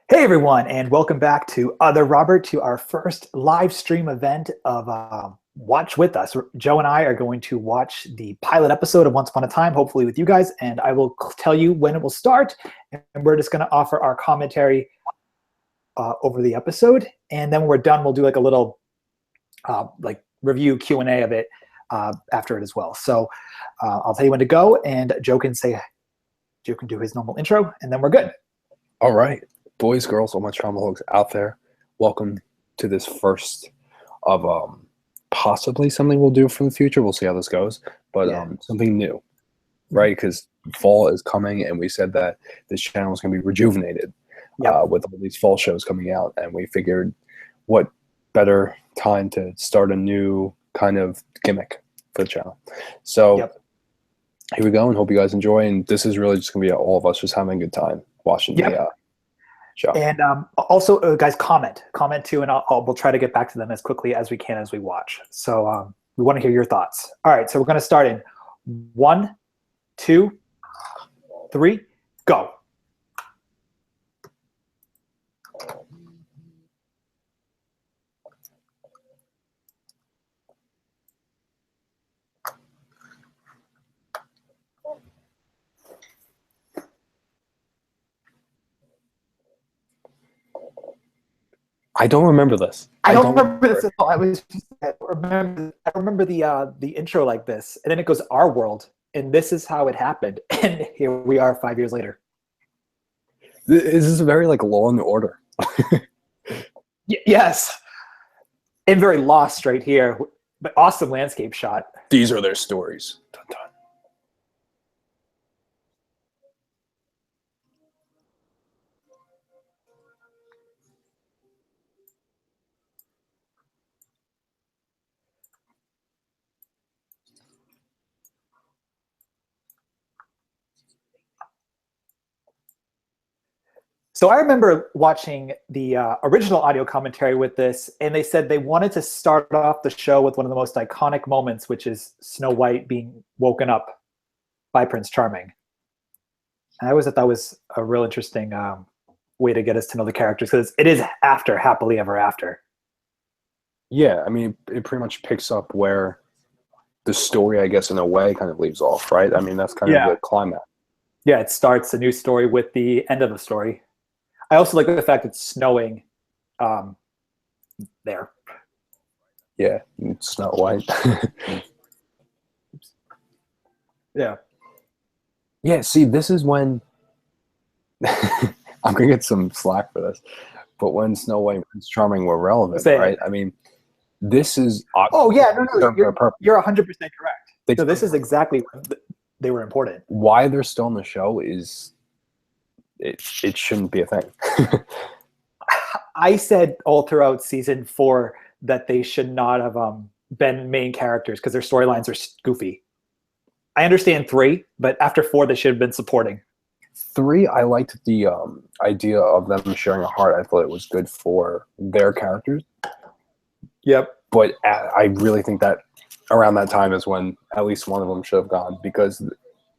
Hey everyone, and welcome back to Other Robert to our first live stream event of Watch With Us. Joe and I are going to watch the pilot episode of Once Upon a Time, hopefully with you guys, and I will tell you when it will start, and we're just going to offer our commentary over the episode, and then when we're done, we'll do like a little review Q&A of it after it as well. So I'll tell you when to go, and Joe can do his normal intro, and then we're good. All right. Boys, girls, all my trauma hogs out there, welcome to this first of possibly something we'll do for the future. We'll see how this goes, but something new, right? Because fall is coming, and we said that this channel is going to be rejuvenated with all these fall shows coming out, and we figured what better time to start a new kind of gimmick for the channel. So here we go, and hope you guys enjoy, and this is really just going to be all of us just having a good time watching the show. And also, guys, comment too, and we'll try to get back to them as quickly as we can as we watch. So we want to hear your thoughts. All right, so we're going to start in 1, 2, 3, go. I don't remember this. I don't remember this at all. I remember the intro like this, and then it goes our world, and this is how it happened, and here we are 5 years later. This is very like Law and Order. Yes, and very Lost right here, but awesome landscape shot. These are their stories. Dun, dun. So I remember watching the original audio commentary with this, and they said they wanted to start off the show with one of the most iconic moments, which is Snow White being woken up by Prince Charming. And I always thought that was a real interesting way to get us to know the characters, because it is after Happily Ever After. Yeah, I mean, it pretty much picks up where the story, I guess, in a way, kind of leaves off, right? I mean, that's kind of the climax. Yeah, it starts a new story with the end of the story. I also like the fact it's snowing there. Yeah, it's Snow White. Yeah. Yeah, see, this is when I'm going to get some slack for this, but when Snow White and Prince Charming were relevant, right? I mean, this is... Oh, yeah, no, you're 100% correct. So this is exactly when they were important. Why they're still on the show is... It shouldn't be a thing. I said all throughout season 4 that they should not have been main characters because their storylines are goofy. I understand 3, but after 4, they should have been supporting. 3, I liked the idea of them sharing a heart. I thought it was good for their characters. Yep. But I really think that around that time is when at least one of them should have gone, because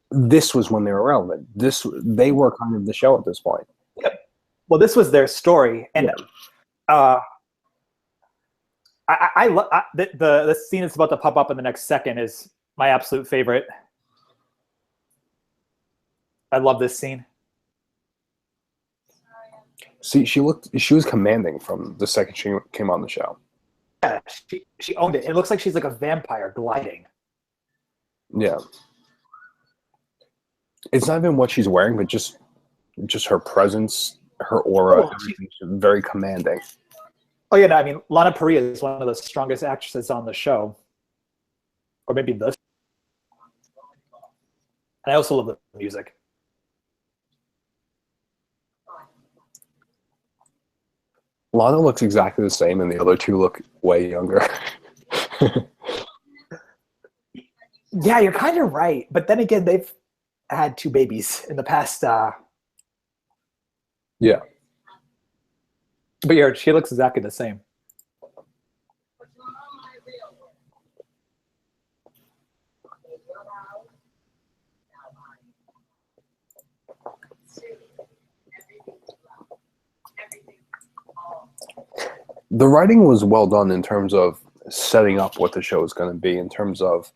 this was when they were relevant. They were kind of the show at this point. Yep. Well, this was their story, and the scene that's about to pop up in the next second is my absolute favorite. I love this scene. See, she was commanding from the second she came on the show. Yeah, she owned it. It looks like she's like a vampire gliding. Yeah. It's not even what she's wearing, but just her presence, her aura, everything. She's very commanding. Oh yeah, no, I mean, Lana Parrilla is one of the strongest actresses on the show, or maybe the. And I also love the music. Lana looks exactly the same, and the other two look way younger. Yeah, you're kind of right, but then again, they've had 2 babies in the past. Yeah. But yeah, she looks exactly the same. the writing was well done in terms of setting up what the show is going to be, in terms of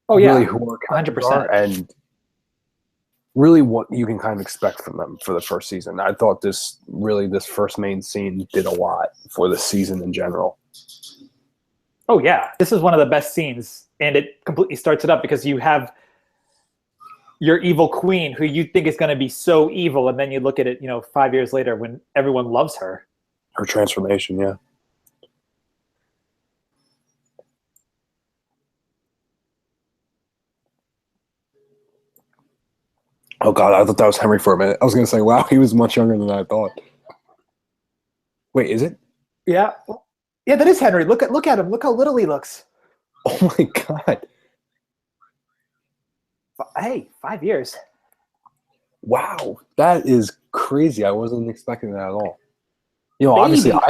really who our characters are 100%. and really what you can kind of expect from them for the first season. I thought this first main scene did a lot for the season in general. Oh yeah, this is one of the best scenes, and it completely starts it up because you have your evil queen who you think is going to be so evil, and then you look at it, 5 years later when everyone loves her. Her transformation, yeah. Oh God, I thought that was Henry for a minute. I was going to say, wow, he was much younger than I thought. Wait, is it? Yeah, yeah, that is Henry. Look at him. Look how little he looks. Oh my God. Hey, 5 years. Wow, that is crazy. I wasn't expecting that at all. Obviously, Baby.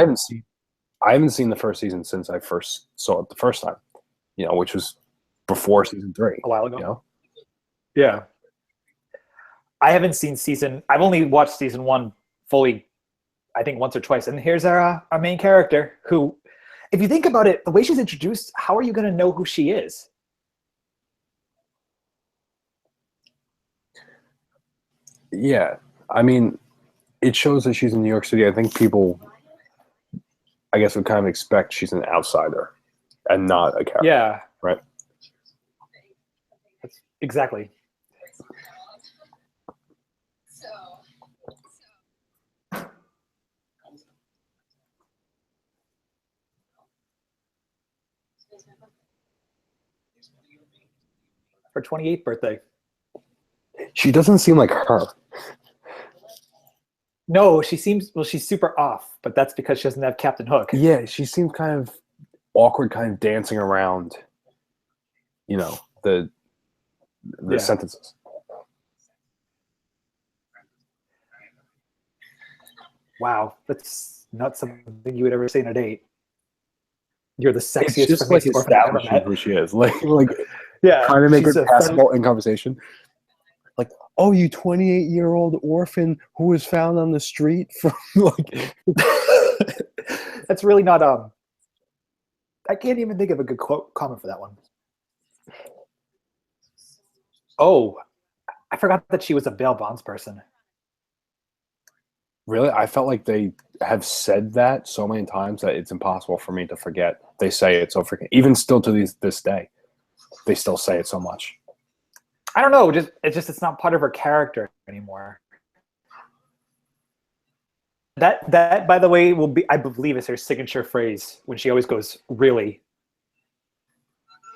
I haven't seen the first season since I first saw it the first time. Which was before season 3. A while ago. Yeah. I've only watched season 1 fully, I think once or twice. And here's our main character who, if you think about it, the way she's introduced, how are you going to know who she is? Yeah, I mean, it shows that she's in New York City. I think people, I guess, would kind of expect she's an outsider and not a character. Yeah. Right. Exactly. Her 28th birthday. She doesn't seem like her. No, she's super off, but that's because she doesn't have Captain Hook. Yeah, she seems kind of awkward, kind of dancing around, the sentences. Wow, that's not something you would ever say in a date. You're the sexiest. It's just like establishing who she is, like yeah, trying to make her passable in conversation. Like, oh, you 28-year-old orphan who was found on the street from like. That's really not I can't even think of a good comment for that one. Oh, I forgot that she was a bail bonds person. Really? I felt like they have said that so many times that it's impossible for me to forget. They say it so freaking, even still to this day, they still say it so much. I don't know. It's not part of her character anymore. That by the way will be, I believe, is her signature phrase when she always goes, "Really?"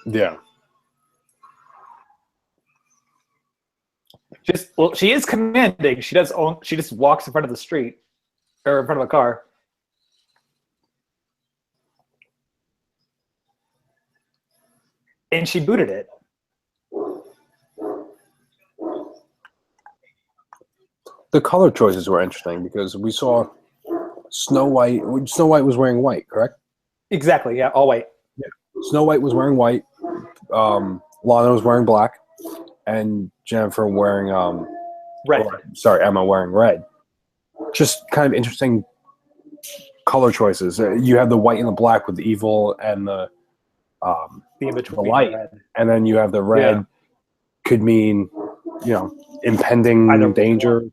Yeah. She is commanding. She just walks in front of the street or in front of a car. And she booted it. The color choices were interesting because we saw Snow White. Snow White was wearing white, correct? Exactly. Yeah, all white. Yeah. Snow White was wearing white. Lana was wearing black, and Jennifer wearing red. Emma wearing red. Just kind of interesting color choices. You have the white and the black with the evil and the light, and then you have the red. Yeah. Could mean, impending danger.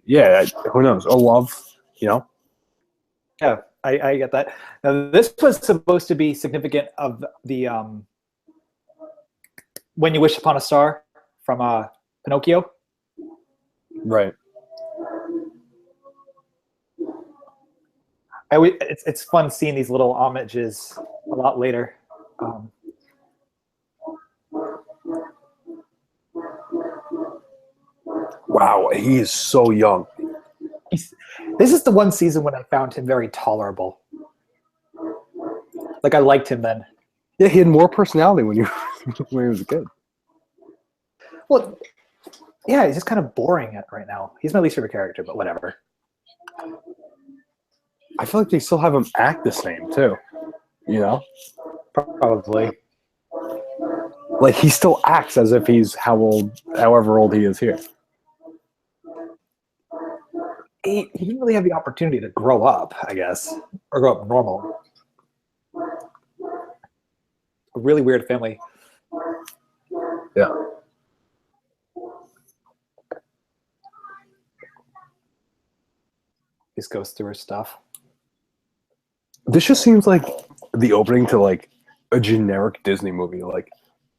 Yeah, who knows? Or love, Yeah, I get that. Now, this was supposed to be significant of the When You Wish Upon a Star from Pinocchio. Right. It's fun seeing these little homages a lot later. Wow, he is so young. This is the one season when I found him very tolerable. Like, I liked him then. Yeah, he had more personality when he was a kid. Well, yeah, he's just kind of boring right now. He's my least favorite character, but whatever. I feel like they still have him act the same too. Probably. Like, he still acts as if he's however old he is here. He didn't really have the opportunity to grow up, I guess. or grow up normal. A really weird family. Yeah. Just goes through her stuff. This just seems like the opening to like a generic Disney movie. Like,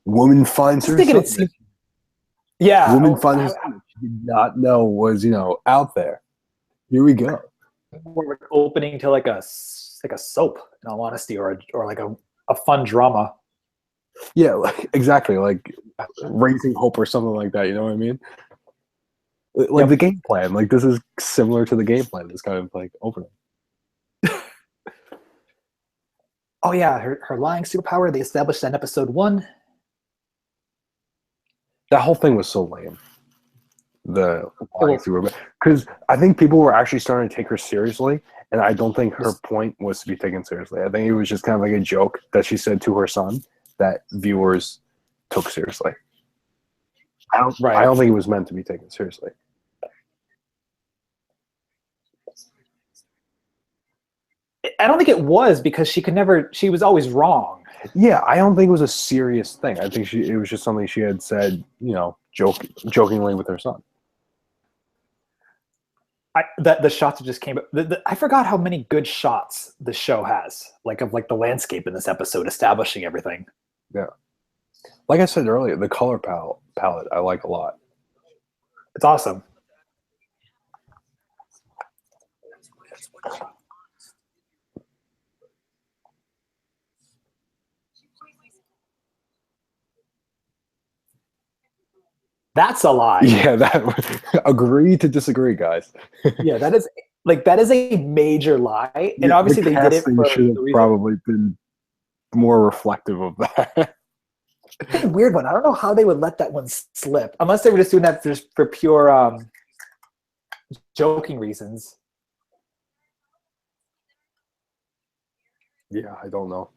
woman finds her son. Yeah. Woman finds her son she did not know was, out there. Here we go. More of an opening to like a soap, in all honesty, or like a fun drama. Yeah, like, exactly. Like Raising Hope or something like that. You know what I mean? Like the game plan. Like this is similar to the game plan. This kind of like opening. Oh yeah, her lying superpower. They established that in episode 1. That whole thing was so lame. The lying superpower, because I think people were actually starting to take her seriously, and I don't think her point was to be taken seriously. I think it was just kind of like a joke that she said to her son that viewers took seriously. I don't think it was meant to be taken seriously. I don't think it was, because she was always wrong. Yeah, I don't think it was a serious thing. I think it was just something she had said, jokingly with her son. The shots that just came. I forgot how many good shots the show has, of the landscape in this episode, establishing everything. Yeah, like I said earlier, the color palette I like a lot. It's awesome. That's a lie. Yeah, agree to disagree, guys. Yeah, that is a major lie, and obviously they did it for should have probably been more reflective of that. It's a weird one. I don't know how they would let that one slip, unless they were just doing that just for pure joking reasons. Yeah, I don't know.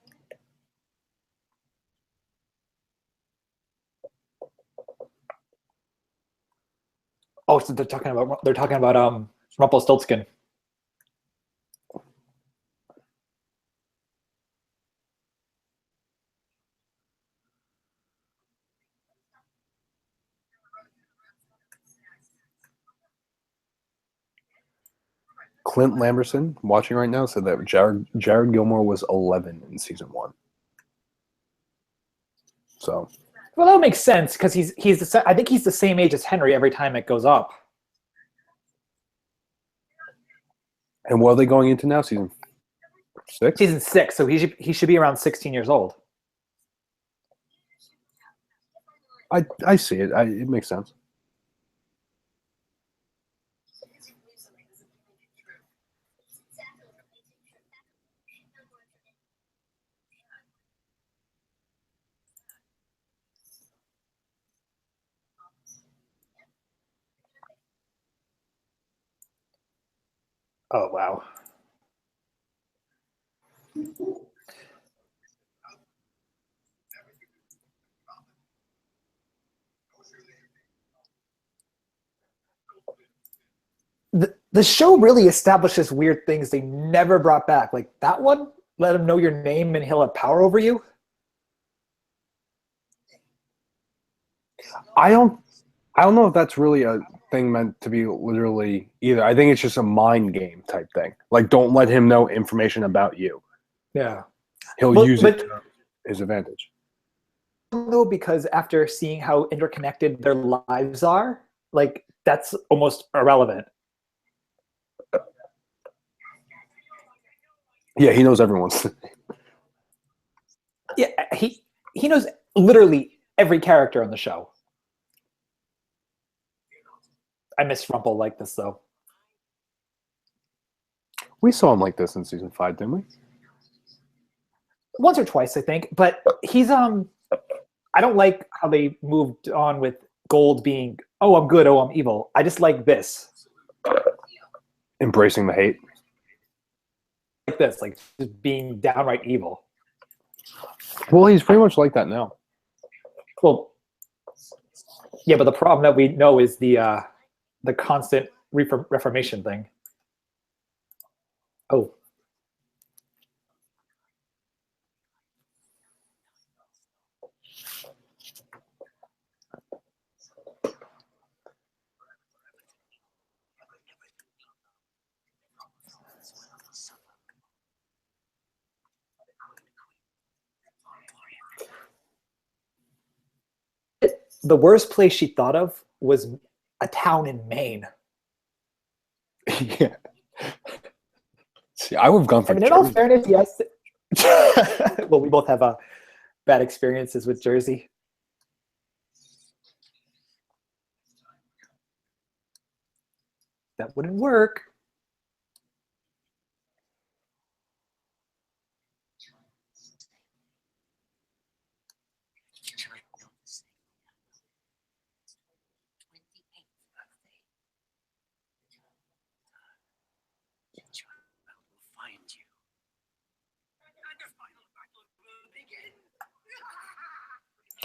Oh, so they're talking about Rumpelstiltskin. Clint Lamberson, watching right now, said that Jared Gilmore was 11 in season 1. So, well, that makes sense, because I think he's the same age as Henry every time it goes up. And what are they going into now? Season 6? Season 6, so he should be around 16 years old. I see it. It makes sense. Oh, wow. The show really establishes weird things they never brought back. Like that one, let him know your name and he'll have power over you. I don't know if that's really a thing meant to be literally either. I think it's just a mind game type thing. Like, don't let him know information about you. Yeah. He'll use it to his advantage. No, because after seeing how interconnected their lives are, that's almost irrelevant. Yeah, he knows everyone's. Yeah, he knows literally every character on the show. I miss Rumple like this, though. We saw him like this in season 5, didn't we? Once or twice, I think. But he's I don't like how they moved on with Gold being, oh, I'm good, oh, I'm evil. I just like this. Embracing the hate. Like this, just being downright evil. Well, he's pretty much like that now. Well, yeah, but the problem that we know is the constant reformation thing. Oh. the worst place she thought of was a town in Maine. Yeah. See, I would have gone I for mean, in all Jersey. fairness, yes. Well, we both have bad experiences with Jersey. That wouldn't work.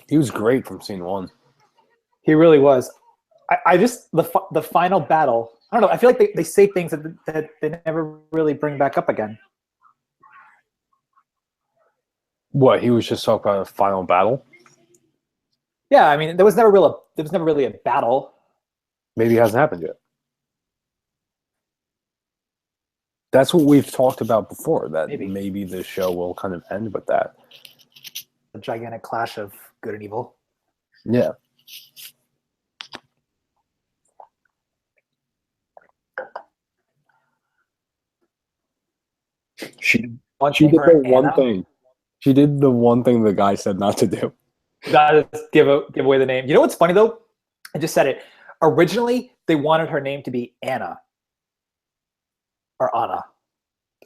He was great from scene one. He really was. I just the final battle. I don't know. I feel like they say things that they never really bring back up again. What, he was just talking about a final battle? Yeah, I mean, there was never really a battle. Maybe it hasn't happened yet. That's what we've talked about before, that maybe the show will kind of end with that. A gigantic clash of good and evil. Yeah. She did the one thing. She did the one thing the guy said not to do. Gotta give away the name. You know what's funny though? I just said it. Originally, they wanted her name to be Anna or Anna.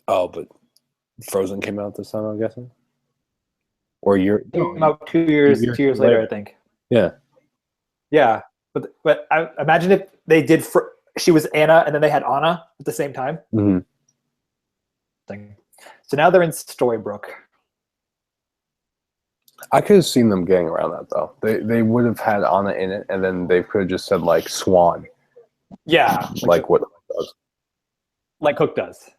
Oh, but Frozen came out this time, I'm guessing. Or came out 2 years later, I think. Yeah. Yeah, but I imagine if they did. She was Anna, and then they had Anna at the same time. Mm-hmm. So now they're in Storybrooke. I could have seen them getting around that though. They would have had Anna in it, and then they could have just said like Swan. Yeah, like what Hook does. Like Hook does.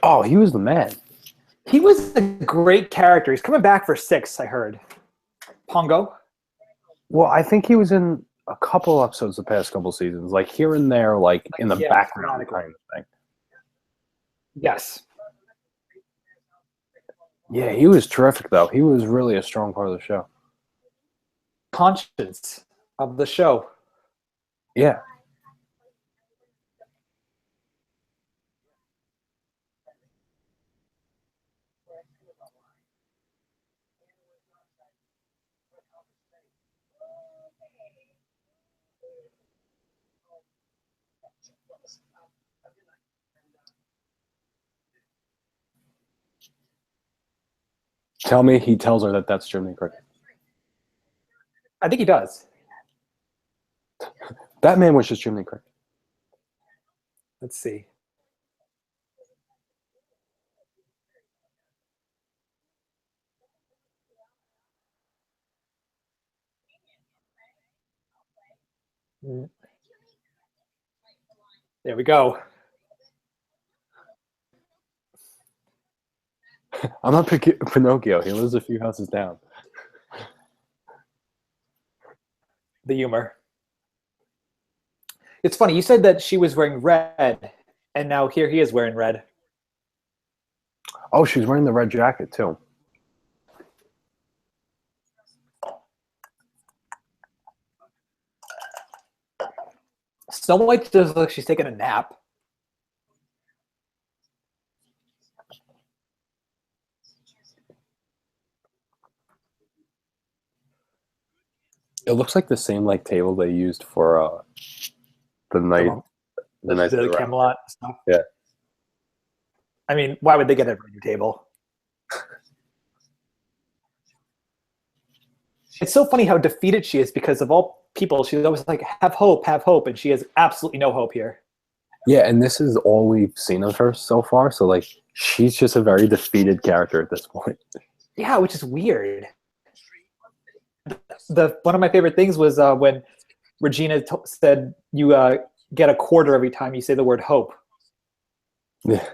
Oh, he was the man. He was a great character. He's coming back for 6, I heard. Pongo? Well, I think he was in a couple episodes the past couple seasons, like here and there, like in the background kind of thing. Yes. Yeah, he was terrific though. He was really a strong part of the show. Conscience of the show. Yeah. Tell me he tells her that that's Jiminy Cricket. I think he does. That man was just Jiminy Cricket. Let's see. There we go. I'm not Pinocchio. He lives a few houses down. The humor. It's funny. You said that she was wearing red, and now here he is wearing red. Oh, she's wearing the red jacket too. Snow White does look like she's taking a nap. It looks like the same like table they used for the night the Camelot stuff. Yeah. I mean, why would they get a new table? It's so funny how defeated she is because of all people, she's always like, have hope, and she has absolutely no hope here. Yeah, and this is all we've seen of her so far, so like she's just a very defeated character at this point. Yeah, which is weird. One of my favorite things was when Regina said you get a quarter every time you say the word hope. Yeah.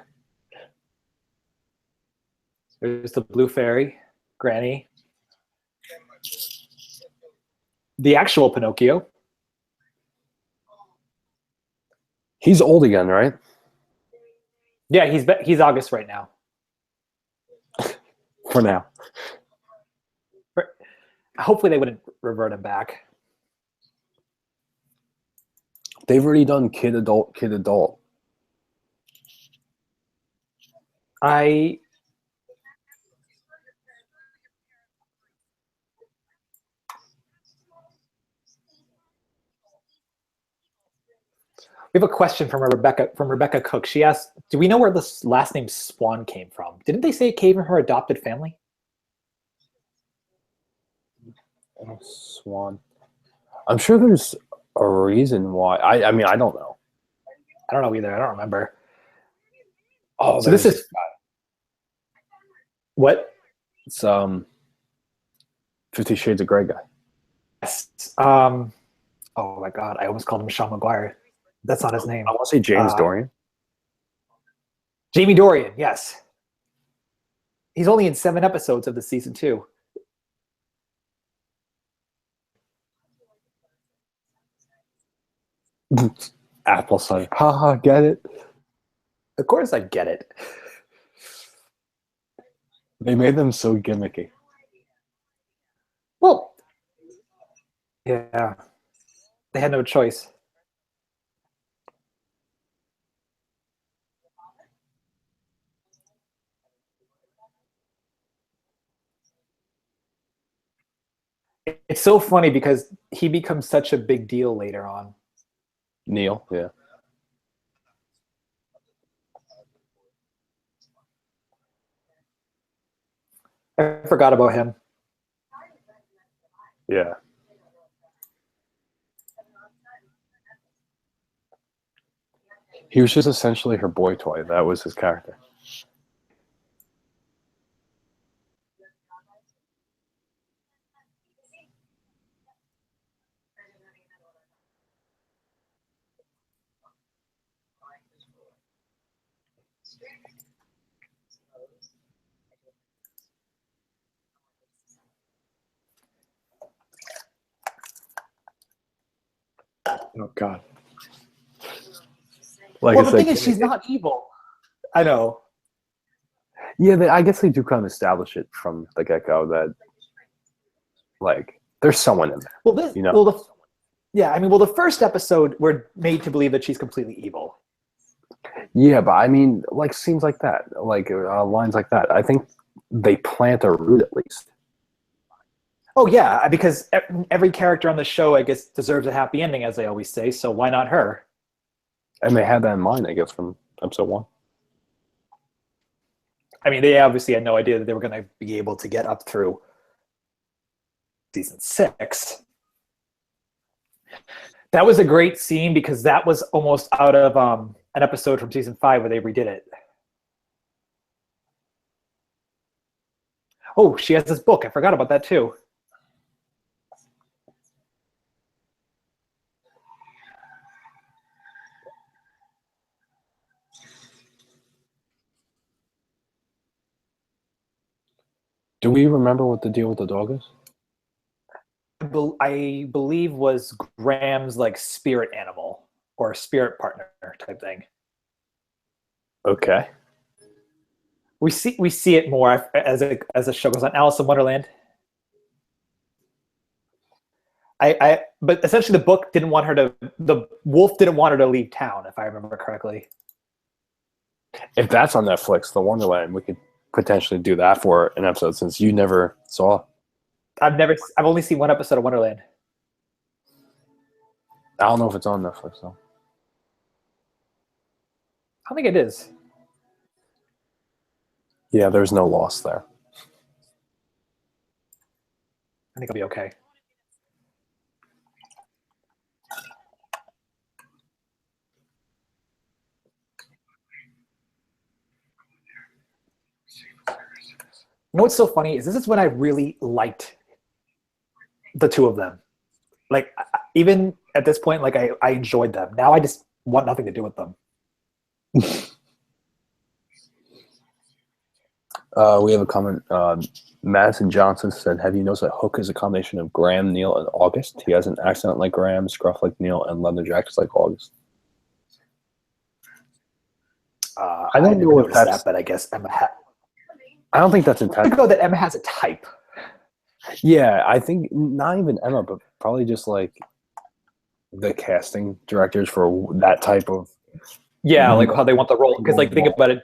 There's the Blue Fairy, Granny. The actual Pinocchio. He's old again, right? Yeah, he's August right now. For now. Hopefully they wouldn't revert him back. They've already done kid, adult, kid, adult. We have a question from Rebecca Cook. She asked, "Do we know where this last name Swan came from? Didn't they say it came from her adopted family?" Oh, Swan. I'm sure there's a reason why. I mean, I don't know. I don't know either. I don't remember. Oh, so this is what? It's 50 Shades of Grey guy. Yes. Oh my God! I almost called him Sean McGuire. That's not his name. I want to say James Dorian. Jamie Dorian. Yes. He's only in 7 episodes of the season 2. Apple cider. Haha, get it? Of course I get it. They made them so gimmicky. Well, yeah. They had no choice. It's so funny because he becomes such a big deal later on. Neil, yeah. I forgot about him. Yeah. He was just essentially her boy toy. That was his character. Oh God! Well, the thing is, she's not evil. I know. Yeah, I guess they do kind of establish it from the get-go that, like, there's someone in there. Well, you know. Well, the first episode we're made to believe that she's completely evil. Yeah, but I mean, like scenes like that, like lines like that. I think they plant a root at least. Oh yeah, because every character on the show, I guess, deserves a happy ending, as they always say. So why not her? And they had that in mind, I guess, from episode 1. I mean, they obviously had no idea that they were going to be able to get up through season 6. That was a great scene because that was almost out of an episode from season 5 where they redid it. Oh, she has this book. I forgot about that too. Do we remember what the deal with the dog is? I believe was Graham's like spirit animal or spirit partner type thing. Okay. We see it more as the show goes on. Alice in Wonderland. But essentially the wolf didn't want her to leave town, if I remember correctly. If that's on Netflix, The Wonderland, we could potentially do that for an episode since you never saw. I've only seen 1 episode of Wonderland. I don't know if it's on Netflix though. I don't think it is. Yeah, there's no loss there. I think I'll be okay. You know what's so funny is this is when I really liked the 2 of them. Like, even at this point, like I enjoyed them. Now I just want nothing to do with them. We have a comment. Madison Johnson said, "Have you noticed that Hook is a combination of Graham, Neil, and August? He has an accent like Graham, scruff like Neil, and leather jackets like August." I don't know if that's that, but I guess Emma. I don't think that's intentional. I go that Emma has a type. Yeah, I think not even Emma, but probably just like the casting directors for that type of. Yeah, like how they want the role. Because like think about it,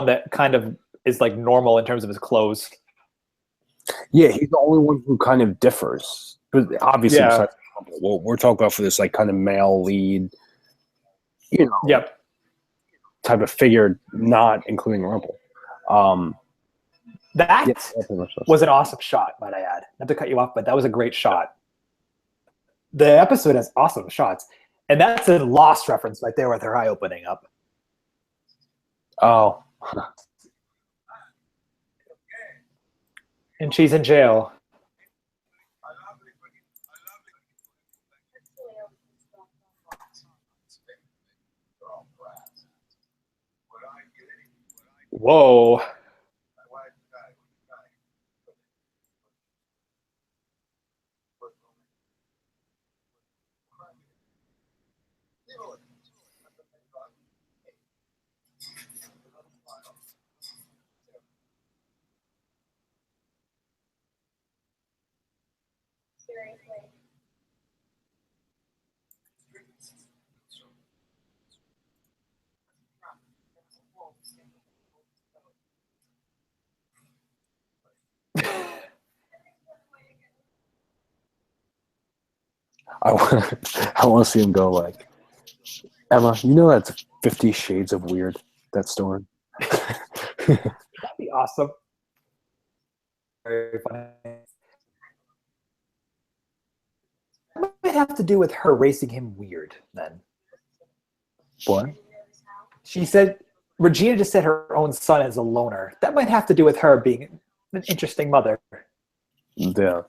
that kind of is like normal in terms of his clothes. Yeah, he's the only one who kind of differs. But obviously, yeah. What we're talking about for this like kind of male lead, Yep. type of figure, not including Rumple. That was an awesome shot, might I add. Not to cut you off, but that was a great shot. The episode has awesome shots. And that's a Lost reference right there with her eye opening up. Oh. And she's in jail. Whoa. I want to see him go like, Emma, you know that's 50 Shades of Weird, that story. That'd be awesome. Very funny. What might have to do with her raising him weird then? What? She said, Regina just said her own son is a loner. That might have to do with her being an interesting mother. Yeah.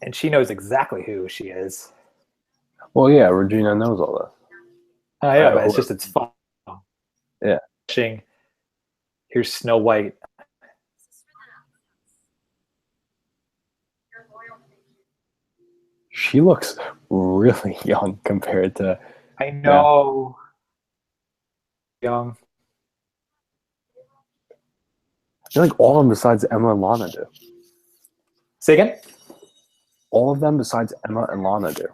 And she knows exactly who she is. Well, yeah, Regina knows all that. Oh, yeah, but it's just, it's fun. Yeah. Here's Snow White. She looks really young compared to. I know. Yeah. Young. I feel like all of them besides Emma and Lana do. Say again? All of them besides Emma and Lana do.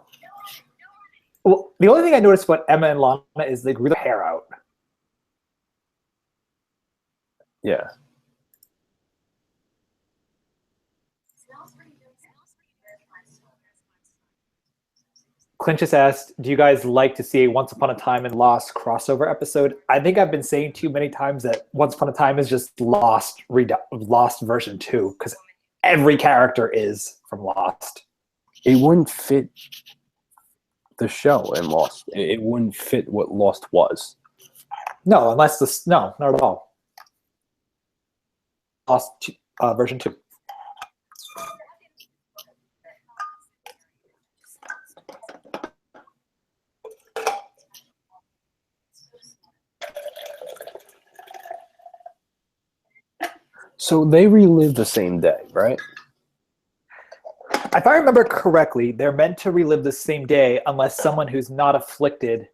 Well, the only thing I noticed about Emma and Lana is they grew their hair out. Yeah. Clint just asked, do you guys like to see a Once Upon a Time in Lost crossover episode? I think I've been saying too many times that Once Upon a Time is just Lost version 2, because every character is from Lost. It wouldn't fit the show in Lost. It wouldn't fit what Lost was. No, unless this, no, not at all. Lost version 2. So they relive the same day, right? If I remember correctly, they're meant to relive the same day unless someone who's not afflicted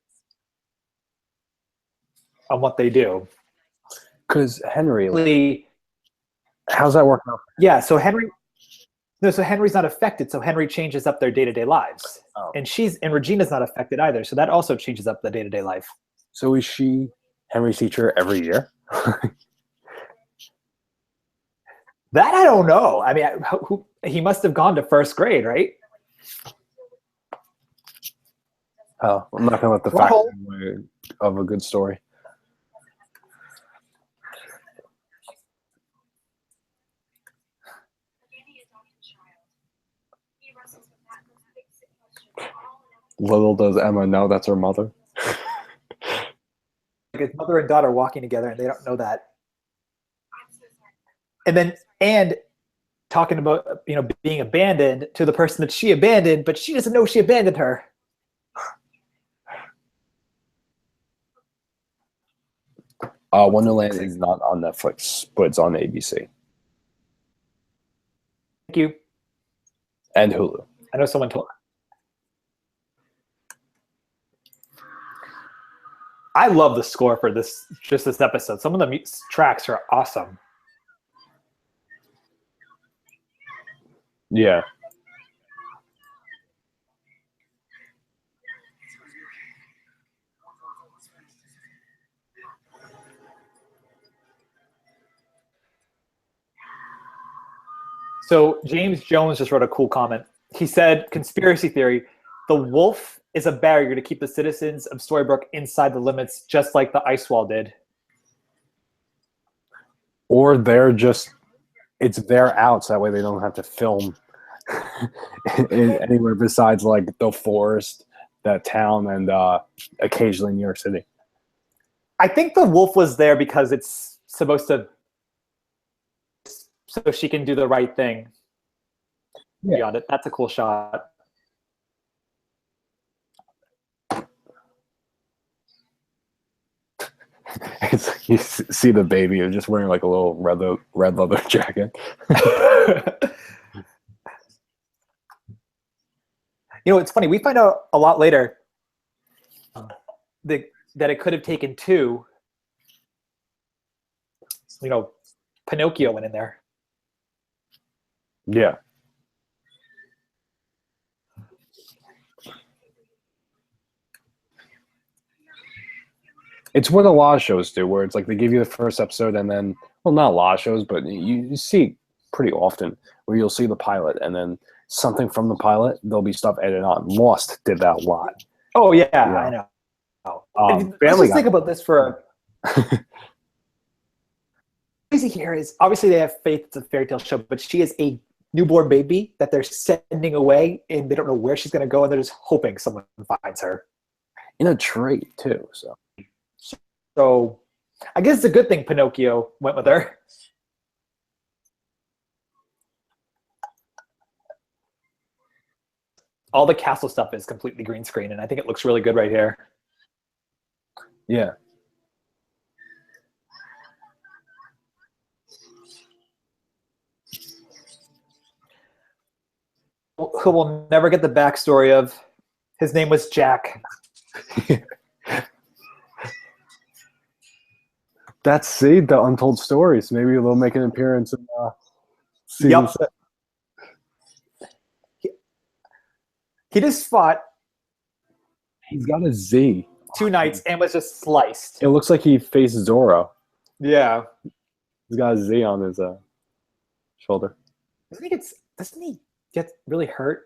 on what they do. Because Henry, how's that working out? Yeah, so Henry's not affected, so Henry changes up their day-to-day lives. Oh. And Regina's not affected either, so that also changes up the day-to-day life. So is she Henry's teacher every year? That I don't know. I mean, he must have gone to first grade, right? Oh, I'm not going to let the fact of a good story. Little does Emma know that's her mother. Like his mother and daughter walking together, and they don't know that. And talking about being abandoned to the person that she abandoned, but she doesn't know she abandoned her. Wonderland is not on Netflix, but it's on ABC. Thank you. And Hulu. I know someone told. I love the score for this episode. Some of the tracks are awesome. Yeah. So James Jones just wrote a cool comment. He said, conspiracy theory, the wolf is a barrier to keep the citizens of Storybrooke inside the limits, just like the ice wall did. Or it's their outs, that way they don't have to film anywhere besides like the forest, that town, and occasionally New York City. I think the wolf was there because it's supposed to, so she can do the right thing. Yeah, that's a cool shot. You see the baby is just wearing like a little red leather jacket. It's funny. We find out a lot later that it could have taken two. Pinocchio went in there. Yeah. It's what a lot of shows do, where it's like they give you the first episode and then, well, not a lot of shows, but you see pretty often where you'll see the pilot and then something from the pilot, there'll be stuff added on. Lost did that a lot. Oh, yeah. I know. Let's just think about this for crazy here is, obviously they have faith it's a fairy tale show, but she is a newborn baby that they're sending away, and they don't know where she's going to go, and they're just hoping someone finds her. In a tree, too, So I guess it's a good thing Pinocchio went with her. All the castle stuff is completely green screen, and I think it looks really good right here. Yeah. Who will never get the backstory of. His name was Jack. That's the untold stories. Maybe they'll make an appearance in season 6. He just fought. He's got a Z. 2 nights and was just sliced. It looks like he faces Zorro. Yeah. He's got a Z on his shoulder. Doesn't he get really hurt?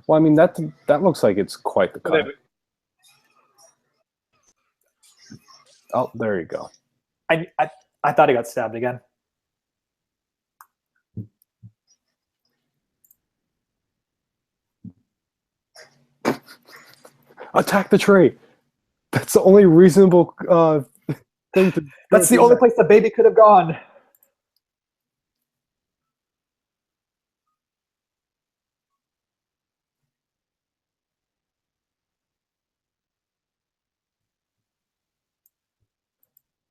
Well, I mean, that looks like it's quite the cut. Oh, there you go. I thought he got stabbed again. Attack the tree. That's the only reasonable thing to. That's the only place the baby could have gone.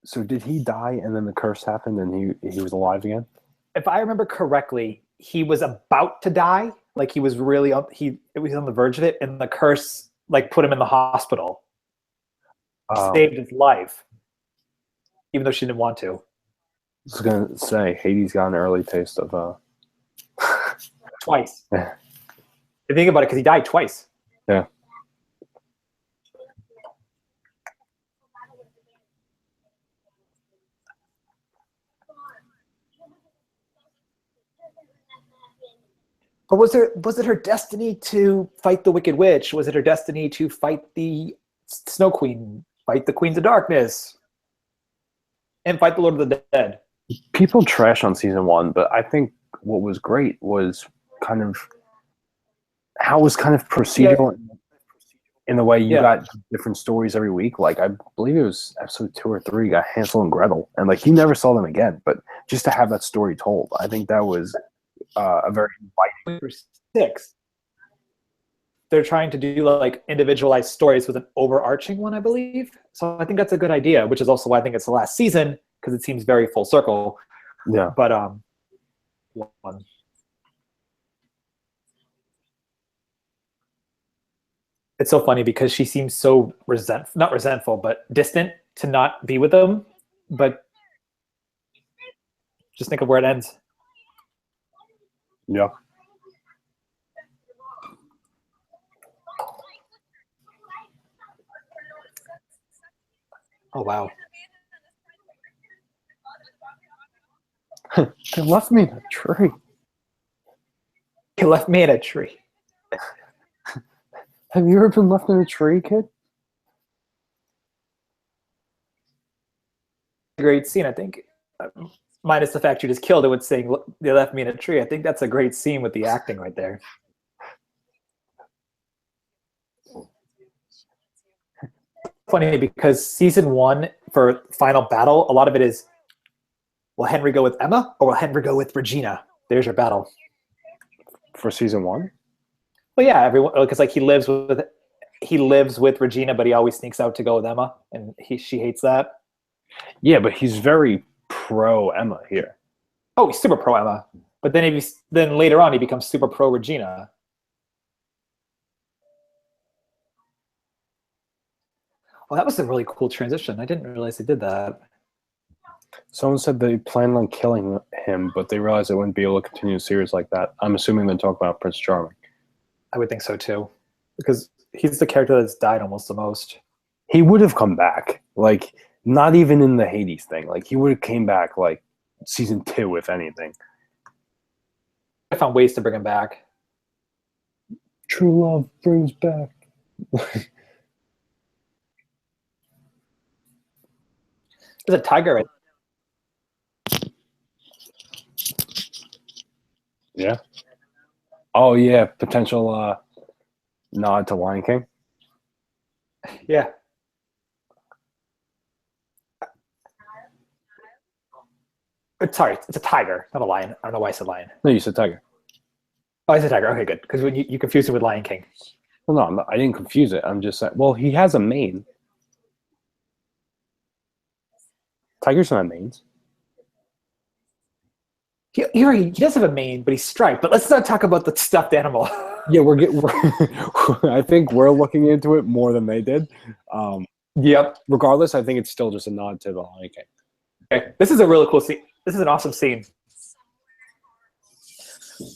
So did he die and then the curse happened and he was alive again? If I remember correctly, he was about to die. Like he was really it was on the verge of it, and the curse put him in the hospital. Saved his life. Even though she didn't want to. I was gonna say Hades got an early taste of twice. Yeah. I think about it because he died twice. Yeah. But was it her destiny to fight the Wicked Witch? Was it her destiny to fight the Snow Queen, fight the Queens of Darkness? and fight the Lord of the Dead. People trash on season 1, but I think what was great was kind of how it was kind of procedural in the way you got different stories every week. Like I believe it was episode 2 or 3 got Hansel and Gretel, and like you never saw them again. But just to have that story told, I think that was a very inviting. 6. They're trying to do like individualized stories with an overarching one, I believe. So I think that's a good idea, which is also why I think it's the last season, because it seems very full circle. Yeah. But one. It's so funny because she seems so not resentful, but distant to not be with them. But just think of where it ends. Yeah. Oh, wow. They left me in a tree. He left me in a tree. Have you ever been left in a tree, kid? Great scene, I think. Minus the fact you just killed it with saying they left me in a tree. I think that's a great scene with the acting right there. Funny because season 1 for Final Battle, a lot of it is, will Henry go with Emma or will Henry go with Regina? There's your battle. For season 1? Well, yeah, everyone, because like he lives with Regina, but he always sneaks out to go with Emma, and she hates that. Yeah, but he's very pro Emma here. Oh, he's super pro Emma, but then later on he becomes super pro Regina. Well, that was a really cool transition. I didn't realize they did that. Someone said they planned on killing him, but they realized they wouldn't be able to continue the series like that. I'm assuming they talk about Prince Charming. I would think so too, because he's the character that's died almost the most. He would have come back, like not even in the Hades thing. Like he would have came back like season 2, if anything. I found ways to bring him back. True love brings back. There's a tiger right Yeah. Oh yeah, potential nod to Lion King. Yeah. Sorry, it's a tiger, not a lion. I don't know why I said lion. No, you said tiger. Oh, I said tiger. Okay, good. Because when you confused it with Lion King. Well, no, I didn't confuse it. I'm just saying. Well, he has a mane. Tigers don't have manes. He does have a mane, but he's striped. But let's not talk about the stuffed animal. Yeah, we're I think we're looking into it more than they did. Yep. Regardless, I think it's still just a nod to the Lion King. Okay. This is a really cool scene. This is an awesome scene.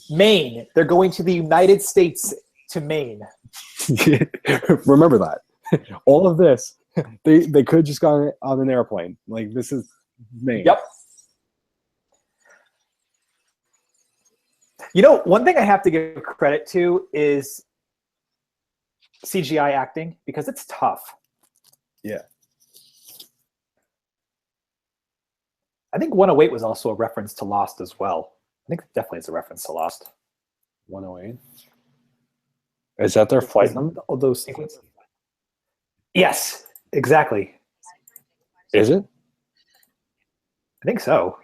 Maine. They're going to the United States to Maine. Remember that. All of this, they could have just gone on an airplane. Like, this is Maine. Yep. You know, one thing I have to give credit to is CGI acting, because it's tough. Yeah. I think 108 was also a reference to Lost as well. I think definitely it's a reference to Lost. 108. Is that their flight number? All those sequences. Yes, exactly. Is it? I think so.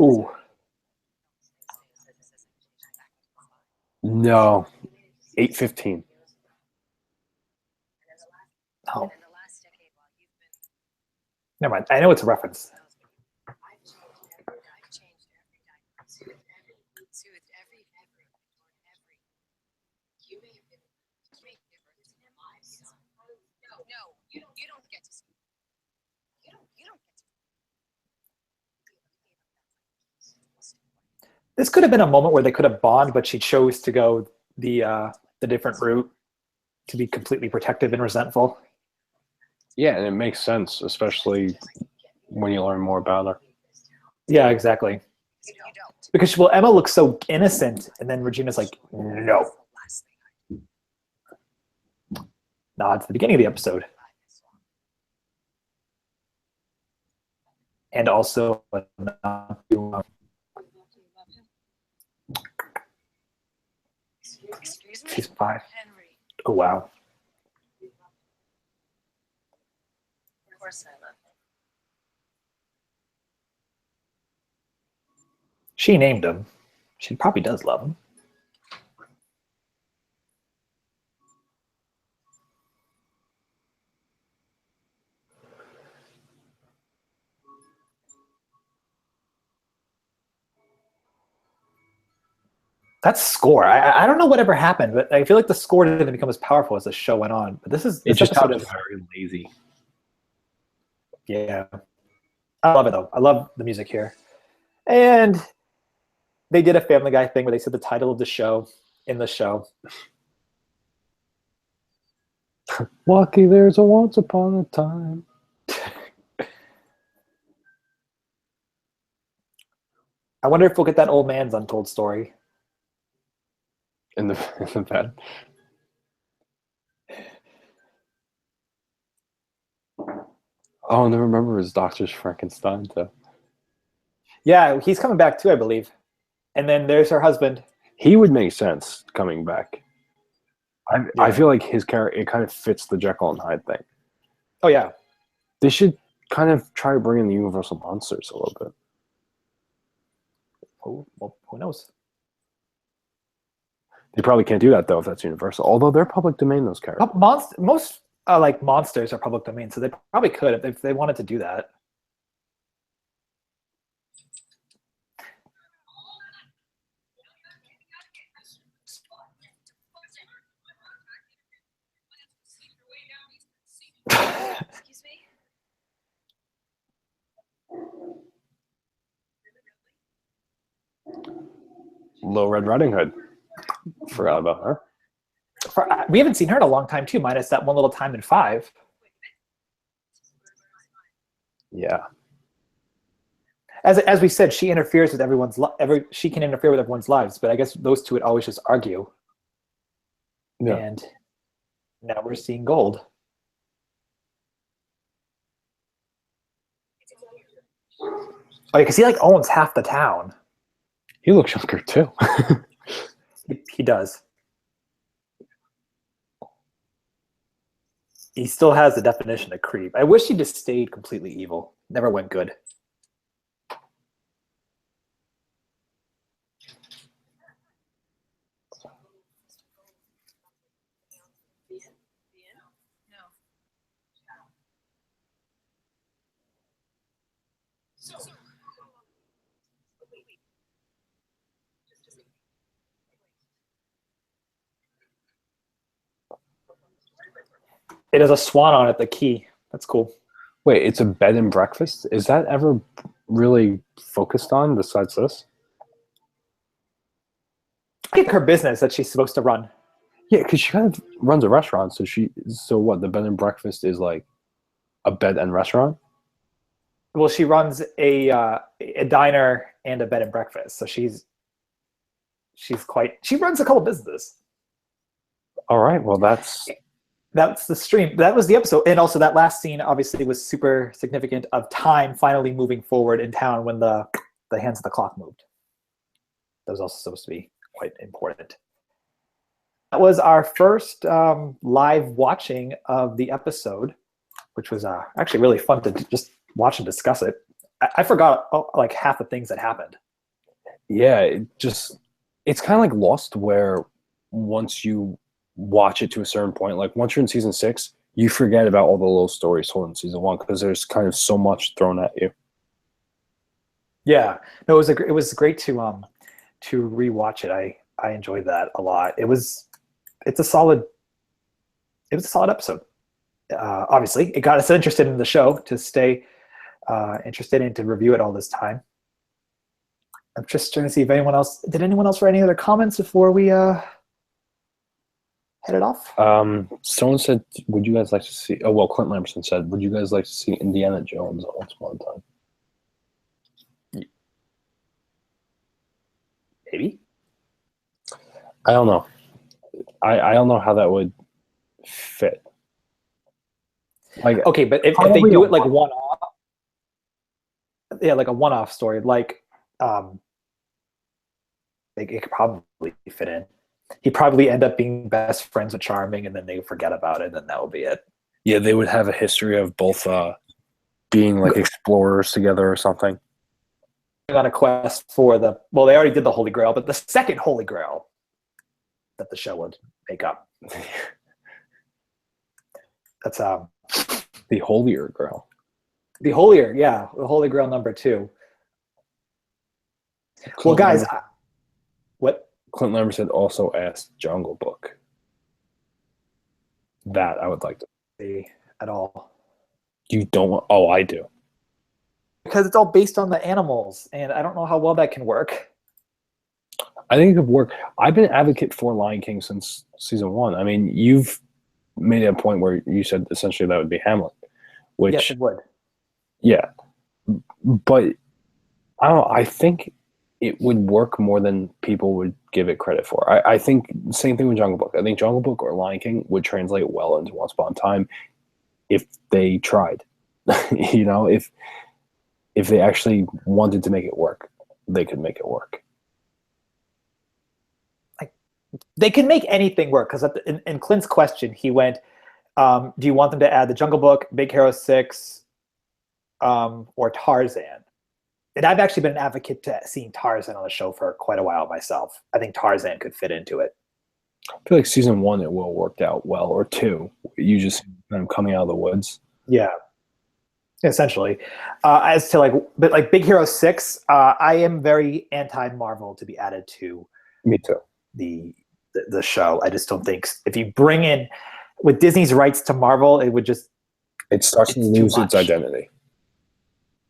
Ooh. No. 8:15. No. Never mind. I know it's a reference. This could have been a moment where they could have bonded, but she chose to go the different route to be completely protective and resentful. Yeah, and it makes sense, especially when you learn more about her. Yeah, exactly. Because well, Emma looks so innocent, and then Regina's like, no. Nod to the beginning of the episode. And also, she's 5. Oh, wow. Of course I love him. She named him. She probably does love him. That score, I don't know whatever happened, but I feel like the score didn't become as powerful as the show went on. But this It just episode sounded very lazy. Yeah. I love it, though. I love the music here. And they did a Family Guy thing where they said the title of the show in the show. Lucky there's a once upon a time. I wonder if we'll get that old man's untold story. In the bed. Oh, and I remember his Doctor's Frankenstein too. Yeah, he's coming back too, I believe. And then there's her husband. He would make sense coming back. I Yeah. feel like his character, it kind of fits the Jekyll and Hyde thing. Oh, yeah. They should kind of try to bring in the Universal monsters a little bit. Oh, well, who knows? They probably can't do that though if that's Universal. Although they're public domain, those characters. Most like monsters are public domain, so they probably could if they wanted to do that. Excuse me? Little Red Riding Hood. Forgot about her. We haven't seen her in a long time too, minus that one little time in 5. Yeah. As we said, she interferes with everyone's she can interfere with everyone's lives, but I guess those two would always just argue. Yeah. And now we're seeing gold. Oh, yeah, because he like owns half the town. He looks younger too. He does. He still has the definition of creep. I wish he just stayed completely evil. Never went good. It has a swan on it, the key. That's cool. Wait, it's a bed and breakfast? Is that ever really focused on besides this? I think her business that she's supposed to run. Yeah, because she kind of runs a restaurant. So what? The bed and breakfast is like a bed and restaurant? Well, she runs a diner and a bed and breakfast. So she runs a couple businesses. All right, well that's the stream. That was the episode. And also that last scene obviously was super significant of time finally moving forward in town when the hands of the clock moved. That was also supposed to be quite important. That was our first live watching of the episode, which was actually really fun to just watch and discuss it. I forgot like half the things that happened. Yeah, it's kind of like Lost, where once you watch it to a certain point, like once you're in season 6, you forget about all the little stories told in season 1 because there's kind of so much thrown at you. Yeah, no, it was great to rewatch it. I enjoyed that a lot. It was a solid episode. Obviously, it got us interested in the show to stay interested and to review it all this time. I'm just trying to see if anyone else write any other comments before we head it off? Someone said, would you guys like to see, oh, well, Clint Lamberson said, would you guys like to see Indiana Jones once upon a time? Maybe. I don't know. I don't know how that would fit. Like, Okay, but if they do it like one-off, yeah, like a one-off story, like it could probably fit in. He'd probably end up being best friends with Charming, and then they forget about it, and then that will be it. yeah, they would have a history of both being like explorers together or something. On a quest for the, well, they already did the Holy Grail, but the second Holy Grail that the show would make up. That's the Holier Grail. The Holier, yeah, the Holy Grail number 2. Well, guys, what? Clint Lamberson also asked Jungle Book. That I would like to see at all. You don't want? Oh, I do. Because it's all based on the animals, and I don't know how well that can work. I think it could work. I've been an advocate for Lion King since season 1. I mean, you've made it a point where you said essentially that would be Hamlet, which yes, it would. Yeah, but I don't know. I think it would work more than people would give it credit for. I think same thing with Jungle Book. I think Jungle Book or Lion King would translate well into Once Upon a Time if they tried. You know, if they actually wanted to make it work, they could make it work. They can make anything work, because in Clint's question, he went, do you want them to add the Jungle Book, Big Hero 6, or Tarzan? And I've actually been an advocate to seeing Tarzan on the show for quite a while myself. I think Tarzan could fit into it. I feel like season 1 it will worked out well, or 2. You just kind of coming out of the woods. Yeah, essentially. As to but like Big Hero 6, I am very anti-Marvel to be added to. Me too. The show. I just don't think if you bring in with Disney's rights to Marvel, it would just starts to lose its identity.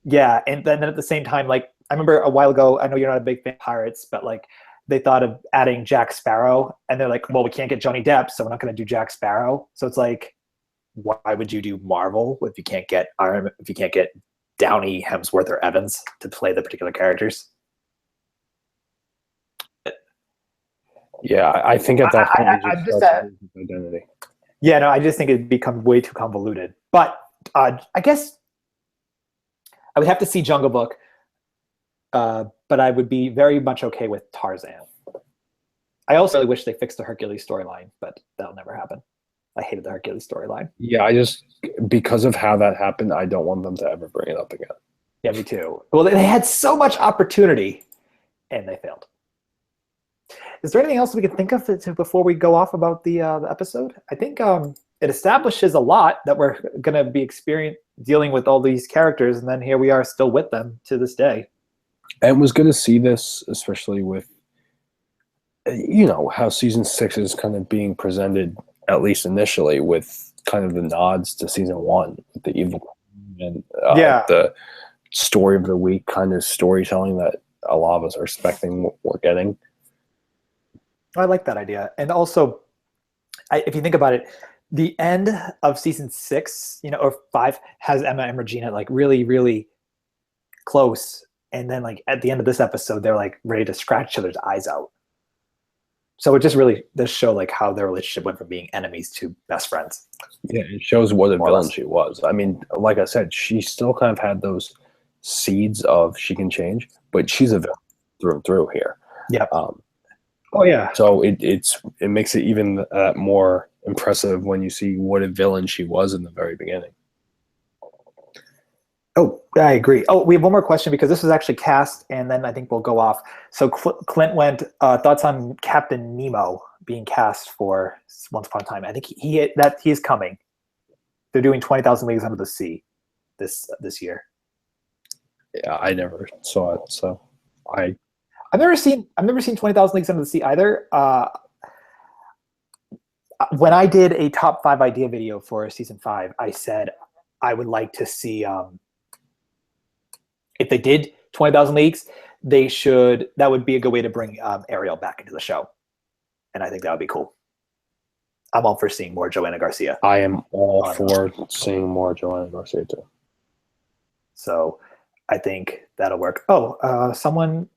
Yeah, and then at the same time, like I remember a while ago, I know you're not a big fan of Pirates, but like they thought of adding Jack Sparrow, and they're like, well, we can't get Johnny Depp, so we're not going to do Jack Sparrow. So it's like, why would you do Marvel if you can't get Downey, Hemsworth, or Evans to play the particular characters? Yeah, I think at that point I'm just identity. Yeah, no, I just think it'd become way too convoluted. But I guess I would have to see Jungle Book, but I would be very much okay with Tarzan. I also really wish they fixed the Hercules storyline, but that'll never happen. I hated the Hercules storyline. Yeah, because of how that happened, I don't want them to ever bring it up again. Yeah, me too. Well, they had so much opportunity, and they failed. Is there anything else we can think of before we go off about the episode? I think it establishes a lot that we're going to be dealing with all these characters, and then here we are still with them to this day. And was good to see this, especially with, you know, how season 6 is kind of being presented, at least initially, with kind of the nods to season 1, with the evil and the story of the week kind of storytelling that a lot of us are expecting we're getting. I like that idea. And also, if you think about it, the end of season 6, or 5, has Emma and Regina like really, really close. And then like at the end of this episode, they're like ready to scratch each other's eyes out. So it just really does show like how their relationship went from being enemies to best friends. Yeah, it shows what a villain she was. I mean, like I said, she still kind of had those seeds of she can change, but she's a villain through and through here. Yeah. Oh yeah. So it makes it even more impressive when you see what a villain she was in the very beginning. Oh, I agree. Oh, we have one more question because this was actually cast, and then I think we'll go off. So Clint went thoughts on Captain Nemo being cast for Once Upon a Time. I think he's coming. They're doing 20,000 Leagues Under the Sea this year. Yeah, I never saw it, so I've never seen 20,000 Leagues Under the Sea either. When I did a top 5 idea video for season 5, I said I would like to see if they did 20,000 Leagues, that would be a good way to bring Ariel back into the show. And I think that would be cool. I'm all for seeing more Joanna Garcia. I am all On- for seeing more Joanna Garcia too. So I think that'll work. Oh, someone.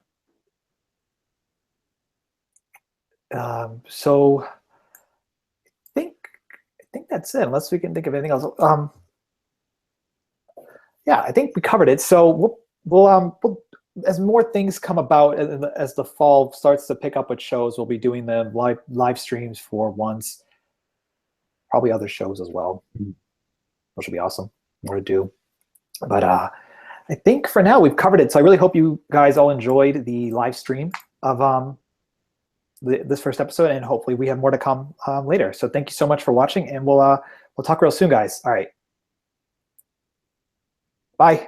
So I think that's it. Unless we can think of anything else. Yeah, I think we covered it. So we'll as more things come about as the fall starts to pick up with shows, we'll be doing the live streams for once. Probably other shows as well, which will be awesome. More to do. But I think for now we've covered it. So I really hope you guys all enjoyed the live stream of this first episode, and hopefully we have more to come later. So thank you so much for watching, and we'll talk real soon, guys. All right. Bye.